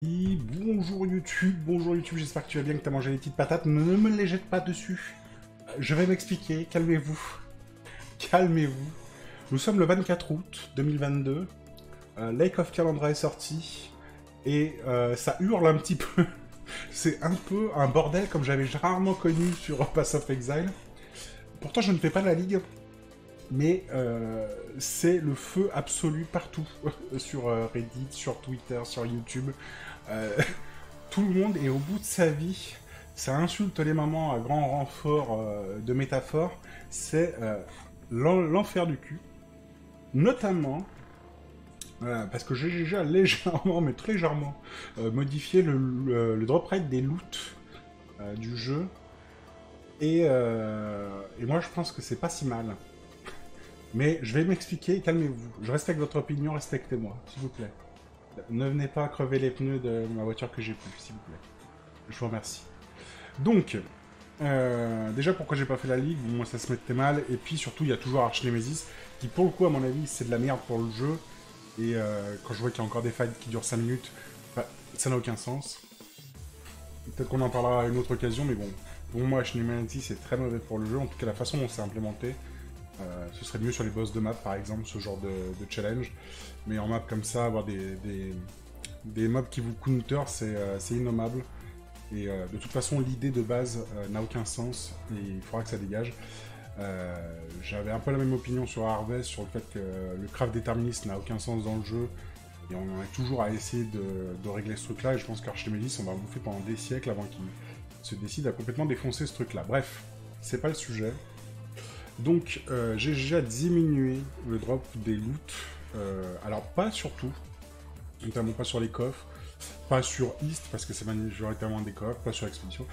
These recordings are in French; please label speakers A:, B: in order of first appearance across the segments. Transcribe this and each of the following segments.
A: Bonjour YouTube, j'espère que tu vas bien, que tu as mangé les petites patates. Ne me les jette pas dessus. Je vais m'expliquer, calmez-vous. Calmez-vous. Nous sommes le 24 août 2022. Lake of Kalandra est sorti. Et ça hurle un petit peu. C'est un peu un bordel comme j'avais rarement connu sur Pass of Exile. Pourtant, je ne fais pas la ligue. Mais c'est le feu absolu partout. Sur Reddit, sur Twitter, sur YouTube. Euh, Tout le monde est au bout de sa vie. Ça insulte les mamans à grand renfort de métaphores. C'est l'enfer du cul. Notamment, parce que j'ai déjà légèrement, mais très légèrement, modifié le drop rate des loots du jeu. Et moi, je pense que c'est pas si mal. Mais je vais m'expliquer, calmez-vous. Je respecte votre opinion, respectez-moi, s'il vous plaît. Ne venez pas crever les pneus de ma voiture que j'ai plus, s'il vous plaît. Je vous remercie. Donc, déjà pourquoi j'ai pas fait la ligue, bon, moi ça se mettait mal, et puis surtout il y a toujours Arch Nemesis, qui pour le coup à mon avis c'est de la merde pour le jeu, et quand je vois qu'il y a encore des fights qui durent 5 minutes, bah, ça n'a aucun sens. Peut-être qu'on en parlera à une autre occasion, mais bon, pour moi Arch Nemesis c'est très mauvais pour le jeu, en tout cas la façon dont c'est implémenté. Ce serait mieux sur les boss de map par exemple, ce genre de challenge, mais en map comme ça, avoir des mobs qui vous counter, c'est innommable. Et de toute façon, l'idée de base n'a aucun sens et il faudra que ça dégage. J'avais un peu la même opinion sur Harvest, sur le fait que le craft déterministe n'a aucun sens dans le jeu. Et on en est toujours à essayer de régler ce truc-là. Et je pense qu'Archnemesis, on va bouffer pendant des siècles avant qu'il se décide à complètement défoncer ce truc-là. Bref, c'est pas le sujet. Donc, j'ai déjà diminué le drop des loots. Alors, pas sur tout, notamment pas sur les coffres. Pas sur East, parce que c'est majoritairement des coffres, pas sur Expédition.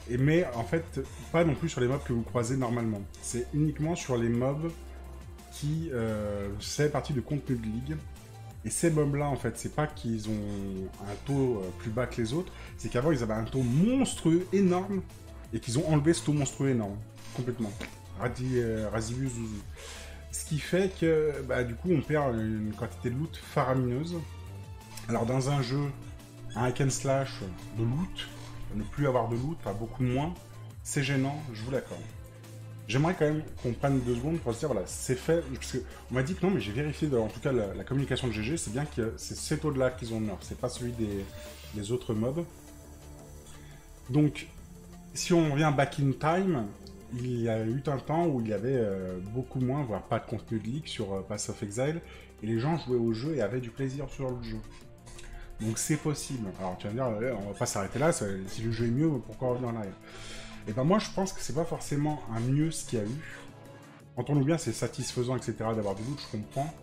A: Mais en fait, pas non plus sur les mobs que vous croisez normalement. C'est uniquement sur les mobs qui... c'est partie de contenu de ligue. Et ces mobs-là, en fait, c'est pas qu'ils ont un taux plus bas que les autres, c'est qu'avant, ils avaient un taux monstrueux, énorme, et qu'ils ont enlevé ce taux monstrueux énorme. Complètement. Razibus Zuzu. Ce qui fait que, bah, du coup, on perd une quantité de loot faramineuse. Alors, dans un jeu un hack and slash de loot, ne plus avoir de loot, pas beaucoup moins, c'est gênant, je vous l'accorde. J'aimerais quand même qu'on prenne 2 secondes pour se dire, voilà, c'est fait, parce qu'on m'a dit que non, mais j'ai vérifié, en tout cas, la communication de GG, c'est bien que c'est cet taux-là qu'ils ont nerf, c'est pas celui des autres mobs. Donc, si on revient back in time, il y a eu un temps où il y avait beaucoup moins, voire pas de contenu de leak sur Pass of Exile, et les gens jouaient au jeu et avaient du plaisir sur le jeu. Donc c'est possible. Alors tu vas me dire, on va pas s'arrêter là, si le jeu est mieux, pourquoi revenir en arrière? Et ben moi je pense que c'est pas forcément un mieux ce qu'il y a eu. Entendons bien, c'est satisfaisant, etc. d'avoir du loot, je comprends.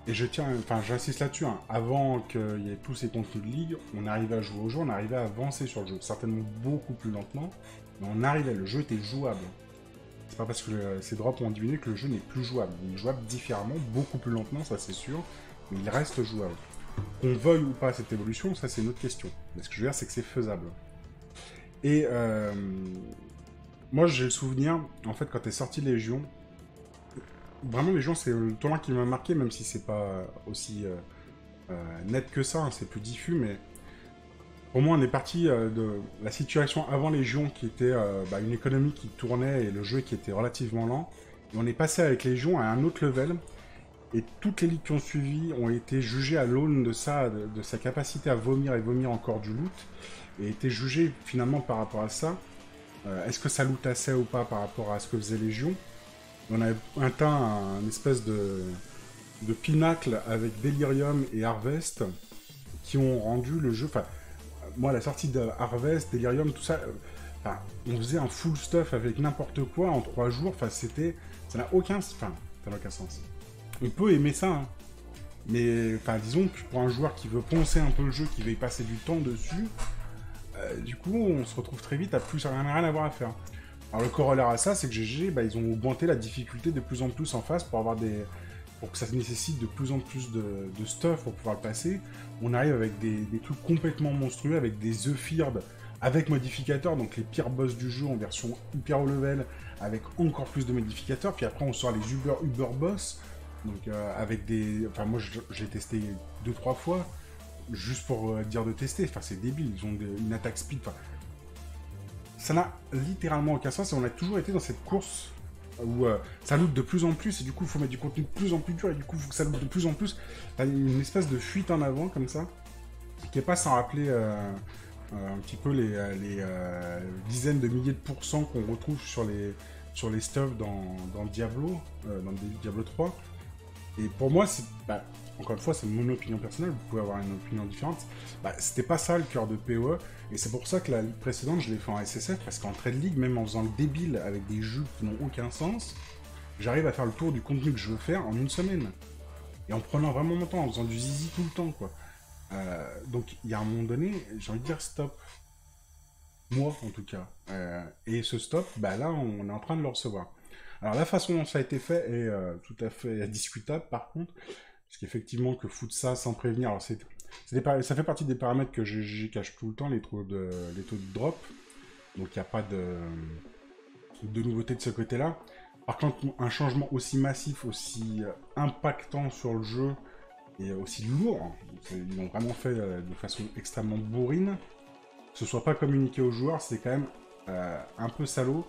A: Et je tiens, enfin j'insiste là-dessus, hein. Avant qu'il y ait tous ces contenus de ligue, on arrivait à jouer au jeu, on arrivait à avancer sur le jeu. Certainement beaucoup plus lentement, mais on arrivait, le jeu était jouable. C'est pas parce que ces drops ont diminué que le jeu n'est plus jouable. Il est jouable différemment, beaucoup plus lentement, ça c'est sûr, mais il reste jouable. Qu'on veuille ou pas cette évolution, ça c'est une autre question. Mais ce que je veux dire, c'est que c'est faisable. Et moi j'ai le souvenir, en fait, quand est sorti Légion, vraiment Légion c'est le tournoi qui m'a marqué, même si c'est pas aussi net que ça, hein, c'est plus diffus, mais pour moi on est parti de la situation avant Légion qui était une économie qui tournait et le jeu qui était relativement lent, et on est passé avec Légion à un autre level. Et toutes les ligues qui ont suivi ont été jugées à l'aune de ça, de sa capacité à vomir et vomir encore du loot, et été jugées finalement par rapport à ça. Est-ce que ça loot assez ou pas par rapport à ce que faisait Légion? On a atteint un espèce de pinacle avec Delirium et Harvest qui ont rendu le jeu... Enfin, moi, à la sortie de Harvest, Delirium, tout ça... on faisait un full stuff avec n'importe quoi en 3 jours. Enfin, c'était... Ça n'a aucun... Enfin, ça n'a aucun sens. On peut aimer ça, hein. Mais disons que pour un joueur qui veut poncer un peu le jeu, qui veut y passer du temps dessus, du coup on se retrouve très vite à plus rien à voir à faire. Alors le corollaire à ça, c'est que GG, ils ont augmenté la difficulté de plus en plus en face pour avoir pour que ça nécessite de plus en plus de stuff pour pouvoir le passer. On arrive avec des trucs complètement monstrueux, avec des Euphired avec modificateurs, donc les pires boss du jeu en version hyper haut level, avec encore plus de modificateurs, puis après on sort les Uber boss. Donc avec des... Enfin moi j'ai testé 2-3 fois. juste pour dire de tester. Enfin, c'est débile, ils ont une attaque speed. Enfin, ça n'a littéralement aucun sens et on a toujours été dans cette course où ça loot de plus en plus et du coup il faut mettre du contenu de plus en plus dur et du coup il faut que ça loot de plus en plus. T'as une espèce de fuite en avant comme ça qui est pas sans rappeler un petit peu les dizaines de milliers de pourcents qu'on retrouve sur les stuffs dans Diablo, dans le Diablo 3. Et pour moi, encore une fois, c'est mon opinion personnelle, vous pouvez avoir une opinion différente. C'était pas ça le cœur de PoE, et c'est pour ça que la ligue précédente, je l'ai fait en SSF, parce qu'en trade league, même en faisant le débile avec des jeux qui n'ont aucun sens, j'arrive à faire le tour du contenu que je veux faire en une semaine. Et en prenant vraiment mon temps, en faisant du zizi tout le temps, quoi. Donc, il y a un moment donné, j'ai envie de dire stop. Moi, en tout cas. Et ce stop, là, on est en train de le recevoir. Alors la façon dont ça a été fait est tout à fait discutable par contre, parce qu'effectivement que foutre ça sans prévenir, alors ça fait partie des paramètres que GG cache tout le temps, les taux de drop, donc il n'y a pas de nouveauté de ce côté-là. Par contre, un changement aussi massif, aussi impactant sur le jeu, et aussi lourd, ils l'ont vraiment fait de façon extrêmement bourrine, que ce soit pas communiqué aux joueurs, c'est quand même un peu salaud.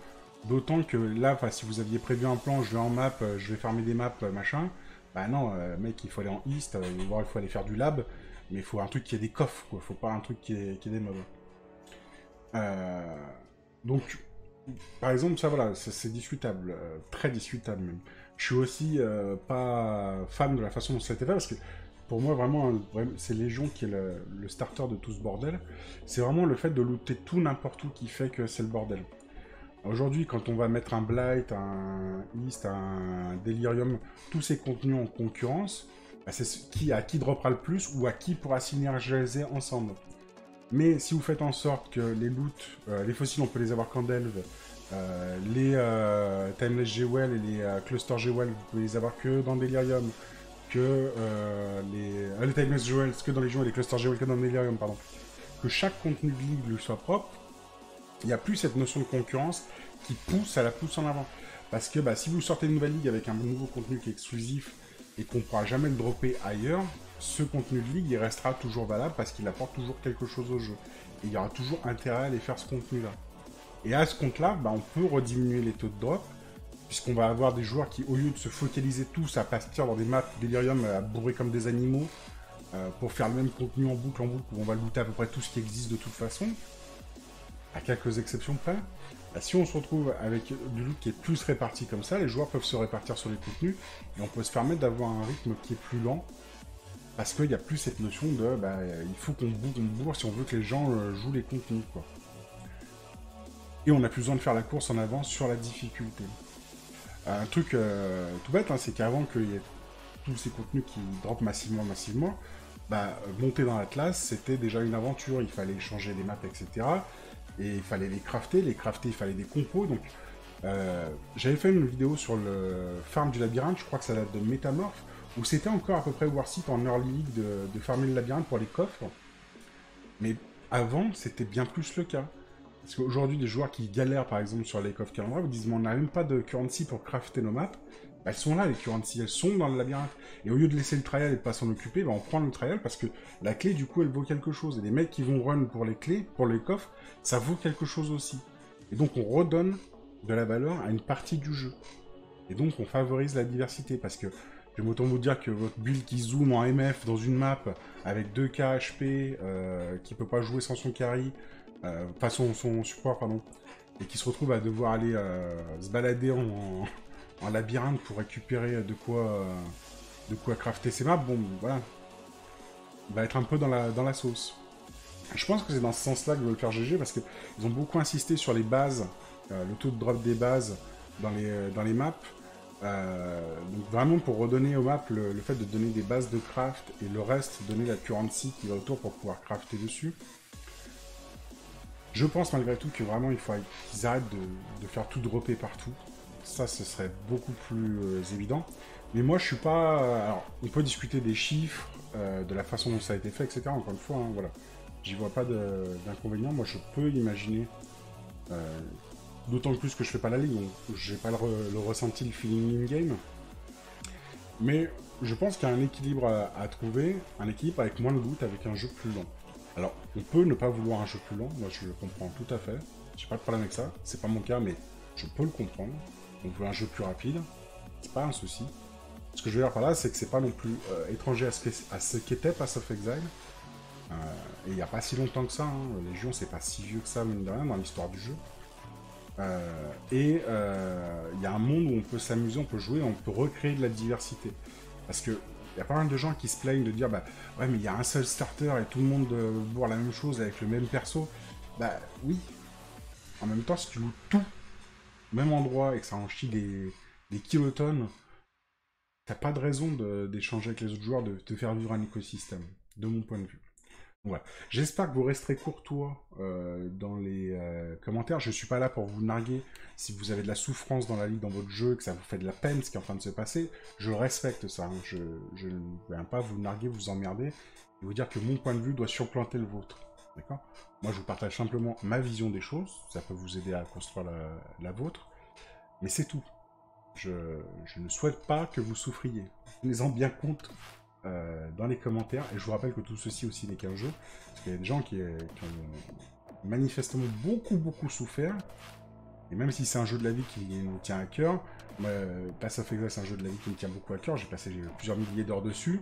A: D'autant que là, si vous aviez prévu un plan, je vais en map, je vais farmer des maps, machin, non, mec, il faut aller en east, il faut aller faire du lab, mais il faut un truc qui ait des coffres, quoi, faut pas un truc qui ait des mobs. Donc, par exemple, ça, voilà, c'est discutable, très discutable même. Je suis aussi pas fan de la façon dont ça a été fait, parce que pour moi, vraiment, c'est Légion qui est le starter de tout ce bordel. C'est vraiment le fait de looter tout n'importe où qui fait que c'est le bordel. Aujourd'hui, quand on va mettre un Blight, un East, un Delirium, tous ces contenus en concurrence, c'est à qui droppera le plus ou à qui pourra synergiser ensemble. Mais si vous faites en sorte que les loots, les fossiles, on peut les avoir qu'en Delve, les Timeless Jewel et les Cluster Jewel, vous pouvez les avoir que dans Delirium, que les Timeless Jewel, que dans Légion et les Cluster Jewel que dans Delirium, pardon. Que chaque contenu de ligue lui soit propre, il n'y a plus cette notion de concurrence qui pousse à la pousse en avant. Parce que si vous sortez une nouvelle ligue avec un nouveau contenu qui est exclusif et qu'on ne pourra jamais le dropper ailleurs, ce contenu de ligue il restera toujours valable parce qu'il apporte toujours quelque chose au jeu. Et il y aura toujours intérêt à aller faire ce contenu-là. Et à ce compte-là, on peut rediminuer les taux de drop, puisqu'on va avoir des joueurs qui, au lieu de se focaliser tous à partir dans des maps Delirium à bourrer comme des animaux, pour faire le même contenu en boucle, où on va looter à peu près tout ce qui existe de toute façon, à quelques exceptions près, si on se retrouve avec du loot qui est plus réparti comme ça, les joueurs peuvent se répartir sur les contenus, et on peut se permettre d'avoir un rythme qui est plus lent, parce qu'il n'y a plus cette notion de il faut qu'on bourre si on veut que les gens jouent les contenus, quoi. Et on n'a plus besoin de faire la course en avance sur la difficulté. Un truc tout bête, c'est qu'avant qu'il y ait tous ces contenus qui droppent massivement, monter dans l'Atlas, c'était déjà une aventure, il fallait changer les maps, etc. Et il fallait les crafter, il fallait des compos, donc j'avais fait une vidéo sur le farm du labyrinthe, je crois que ça date de Métamorph, où c'était encore à peu près Warseat en early league de farmer le labyrinthe pour les coffres, mais avant c'était bien plus le cas. Parce qu'aujourd'hui, des joueurs qui galèrent par exemple sur les coffres calendrier vous disent mais on n'a même pas de currency pour crafter nos maps. Elles sont là les currency, elles sont dans le labyrinthe. Et au lieu de laisser le trial et de pas s'en occuper, on prend le trial parce que la clé du coup elle vaut quelque chose. Et les mecs qui vont run pour les clés, pour les coffres, ça vaut quelque chose aussi. Et donc on redonne de la valeur à une partie du jeu. Et donc on favorise la diversité parce que j'aime autant vous dire que votre build qui zoome en MF dans une map avec 2k HP, qui peut pas jouer sans son carry, son support, pardon, et qui se retrouve à devoir aller se balader en labyrinthe pour récupérer de quoi crafter ses maps, voilà, il va être un peu dans la sauce. Je pense que c'est dans ce sens-là que veut le faire GG, parce qu'ils ont beaucoup insisté sur les bases, le taux de drop des bases dans les maps, donc vraiment pour redonner aux maps le fait de donner des bases de craft, et le reste, donner la currency qui va autour pour pouvoir crafter dessus. Je pense malgré tout que vraiment il faut qu'ils arrêtent de faire tout dropper partout. Ça, ce serait beaucoup plus évident. Mais moi, je suis pas... Alors, on peut discuter des chiffres, de la façon dont ça a été fait, etc. Encore une fois, voilà. J'y vois pas d'inconvénient. Moi, je peux imaginer... D'autant plus que je fais pas la ligue, donc j'ai pas le ressenti, le feeling in-game. Mais je pense qu'il y a un équilibre à trouver, un équilibre avec moins de loot, avec un jeu plus long. Alors, on peut ne pas vouloir un jeu plus long, moi je le comprends tout à fait. J'ai pas de problème avec ça, c'est pas mon cas, mais je peux le comprendre. On veut un jeu plus rapide, c'est pas un souci. Ce que je veux dire par là, c'est que c'est pas non plus étranger à ce qu'était Path of Exile. Et il n'y a pas si longtemps que ça, hein. Légion, c'est pas si vieux que ça, mine de rien, dans l'histoire du jeu. Il y a un monde où on peut s'amuser, on peut jouer, on peut recréer de la diversité. Parce que il y a pas mal de gens qui se plaignent de dire bah ouais mais il y a un seul starter et tout le monde bourre la même chose avec le même perso. Bah oui. En même temps, si tu loues tout au même endroit et que ça en chie des kilotonnes, t'as pas de raison d'échanger avec les autres joueurs, de te faire vivre un écosystème, de mon point de vue. Voilà. J'espère que vous resterez courtois dans les commentaires. Je suis pas là pour vous narguer. Si vous avez de la souffrance dans la ligue, dans votre jeu, que ça vous fait de la peine ce qui est en train de se passer, je respecte ça. Hein. Je ne viens pas vous narguer, vous emmerder, et vous dire que mon point de vue doit surplanter le vôtre. D'accord? Moi, je vous partage simplement ma vision des choses. Ça peut vous aider à construire la vôtre. Mais c'est tout. Je ne souhaite pas que vous souffriez. Tenez-en bien compte dans les commentaires. Et je vous rappelle que tout ceci aussi n'est qu'un jeu. Parce qu'il y a des gens qui ont manifestement beaucoup souffert. Et même si c'est un jeu de la vie qui nous tient à cœur, Path of Exile c'est un jeu de la vie qui me tient beaucoup à cœur. J'ai passé plusieurs milliers d'heures dessus.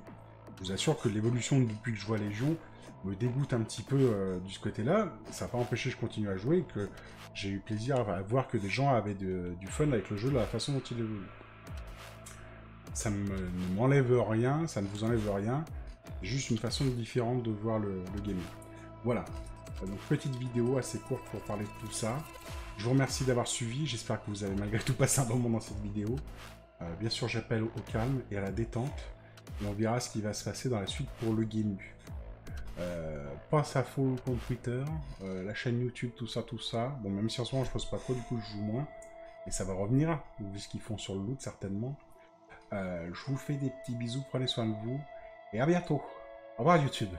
A: Je vous assure que l'évolution depuis que je vois Légion me dégoûte un petit peu de ce côté-là. Ça n'a pas empêché que je continue à jouer et que j'ai eu plaisir à voir que des gens avaient du fun avec le jeu de la façon dont il évolue. Ça ne m'enlève rien, ça ne vous enlève rien. Juste une façon différente de voir le gaming. Voilà. Donc petite vidéo assez courte pour parler de tout ça. Je vous remercie d'avoir suivi. J'espère que vous avez malgré tout passé un bon moment dans cette vidéo. Bien sûr, j'appelle au calme et à la détente. Et on verra ce qui va se passer dans la suite pour le Game-U. Pense à follow compte Twitter, la chaîne YouTube, tout ça. Bon, même si en ce moment je pose pas trop, du coup je joue moins. Et ça va revenir, vu ce qu'ils font sur le loot certainement. Je vous fais des petits bisous, prenez soin de vous. Et à bientôt. Au revoir YouTube.